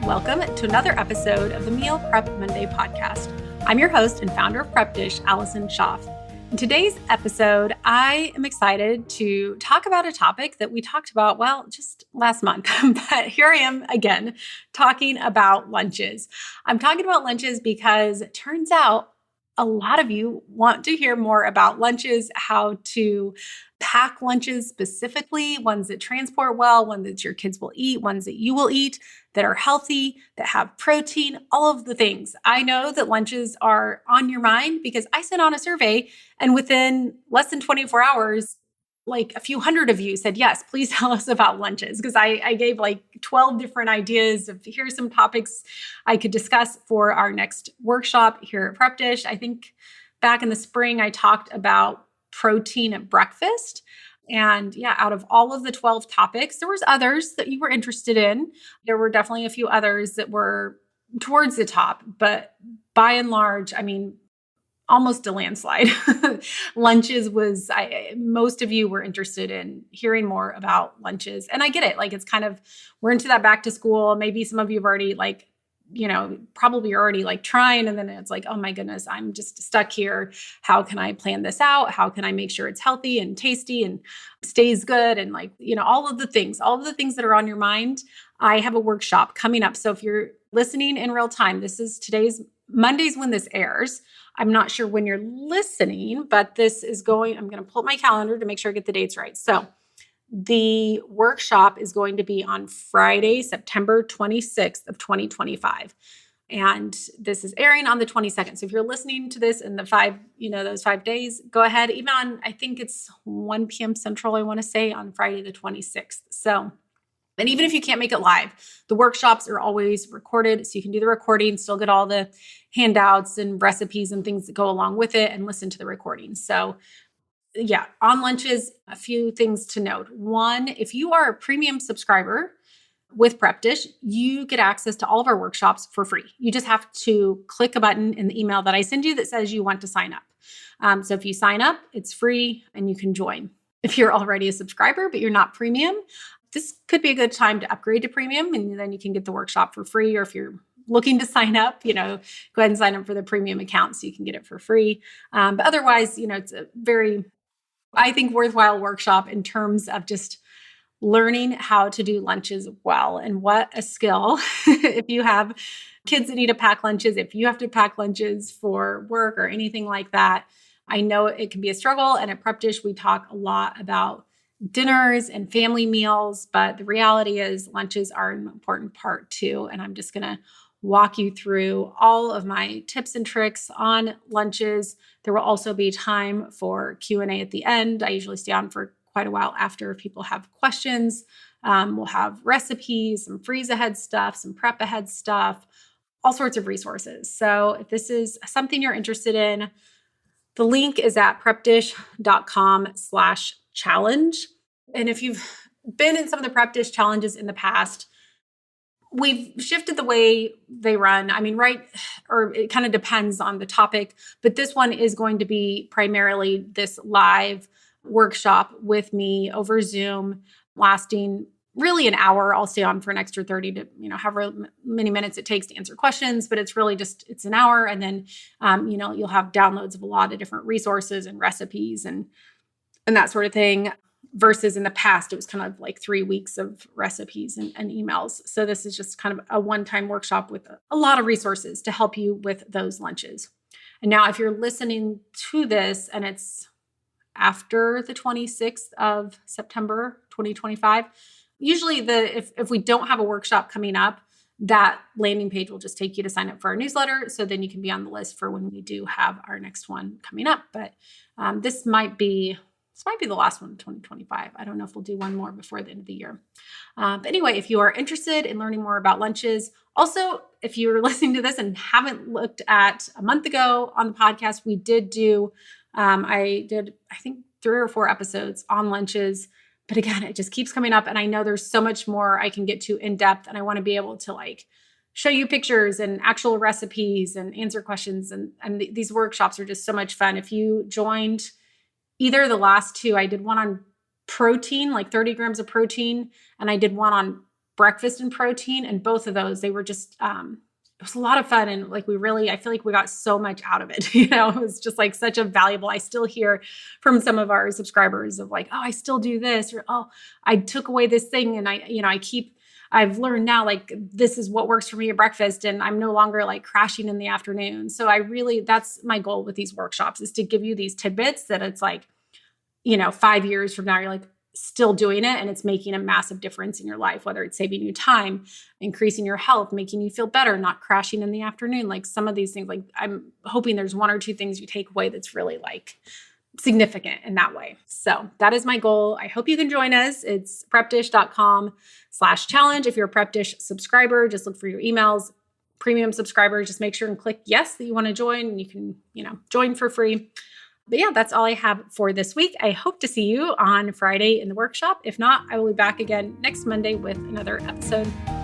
Welcome to another episode of the Meal Prep Monday podcast. I'm your host and founder of Prep Dish, Allison Schaaf. In today's episode, I am excited to talk about a topic that we talked about, just last month, but here I am again talking about lunches. I'm talking about lunches because it turns out a lot of you want to hear more about lunches, how to pack lunches specifically, ones that transport well, ones that your kids will eat, ones that you will eat, that are healthy, that have protein, all of the things. I know that lunches are on your mind because I sent out a survey and within less than 24 hours, like a few hundred of you said, yes, please tell us about lunches. Because I gave like 12 different ideas of here's some topics I could discuss for our next workshop here at Prep Dish. I think back in the spring, I talked about protein at breakfast. And out of all of the 12 topics, there was others that you were interested in. There were definitely a few others that were towards the top, but by and large, almost a landslide. Lunches was, most of you were interested in hearing more about lunches. And I get it. Like, it's kind of, we're into that back to school. Maybe some of you have already probably already trying. And then it's like, oh my goodness, I'm just stuck here. How can I plan this out? How can I make sure it's healthy and tasty and stays good? And all of the things that are on your mind. I have a workshop coming up. So if you're listening in real time, today's Monday's when this airs. I'm not sure when you're listening, but I'm going to pull up my calendar to make sure I get the dates right. So the workshop is going to be on Friday, September 26th of 2025. And this is airing on the 22nd. So if you're listening to this in those 5 days, go ahead. Even on, I think it's 1 p.m. Central, I want to say, on Friday the 26th. And even if you can't make it live, the workshops are always recorded. So you can do the recording, still get all the handouts and recipes and things that go along with it and listen to the recording. So on lunches, a few things to note. One, if you are a premium subscriber with Prep Dish, you get access to all of our workshops for free. You just have to click a button in the email that I send you that says you want to sign up. So if you sign up, it's free and you can join. If you're already a subscriber, but you're not premium, this could be a good time to upgrade to premium, and then you can get the workshop for free. Or if you're looking to sign up, go ahead and sign up for the premium account so you can get it for free. But otherwise, it's a very, I think, worthwhile workshop in terms of just learning how to do lunches well. And what a skill if you have kids that need to pack lunches, if you have to pack lunches for work or anything like that. I know it can be a struggle. And at Prep Dish, we talk a lot about dinners and family meals, but the reality is lunches are an important part too. And I'm just going to walk you through all of my tips and tricks on lunches. There will also be time for Q&A at the end. I usually stay on for quite a while after if people have questions. We'll have recipes, some freeze ahead stuff, some prep ahead stuff, all sorts of resources. So if this is something you're interested in, the link is at prepdish.com/challenge. And if you've been in some of the Prep Dish challenges in the past, we've shifted the way they run. Or it kind of depends on the topic, but this one is going to be primarily this live workshop with me over Zoom, lasting really an hour. I'll stay on for an extra 30 to, however many minutes it takes to answer questions, but it's really it's an hour. And then, you'll have downloads of a lot of different resources and recipes and that sort of thing. Versus in the past, it was kind of like 3 weeks of recipes and emails. So this is just kind of a one-time workshop with a lot of resources to help you with those lunches. And now if you're listening to this and it's after the 26th of September, 2025, usually if we don't have a workshop coming up, that landing page will just take you to sign up for our newsletter. So then you can be on the list for when we do have our next one coming up. But this might be the last one in 2025. I don't know if we'll do one more before the end of the year. But anyway, if you are interested in learning more about lunches, also, if you're listening to this and haven't looked at a month ago on the podcast, we did do, I think 3 or 4 episodes on lunches. But again, it just keeps coming up. And I know there's so much more I can get to in depth. And I want to be able to show you pictures and actual recipes and answer questions. And these workshops are just so much fun. If you joined either of the last 2, I did one on protein, 30 grams of protein, and I did one on breakfast and protein. And both of those, they were just, it was a lot of fun. And like, I feel like we got so much out of it. It was just like such a valuable, I still hear from some of our subscribers of like, oh, I still do this, or, oh, I took away this thing. And I've learned now, like, this is what works for me at breakfast, and I'm no longer like crashing in the afternoon. So that's my goal with these workshops, is to give you these tidbits that it's like, 5 years from now, you're like still doing it and it's making a massive difference in your life, whether it's saving you time, increasing your health, making you feel better, not crashing in the afternoon. Like some of these things, like I'm hoping there's one or two things you take away that's really like significant in that way. So that is my goal. I hope you can join us. It's prepdish.com/challenge. If you're a Prep Dish subscriber, just look for your emails. Premium subscribers, just make sure and click yes that you want to join, and you can, join for free. But yeah, that's all I have for this week. I hope to see you on Friday in the workshop. If not, I will be back again next Monday with another episode.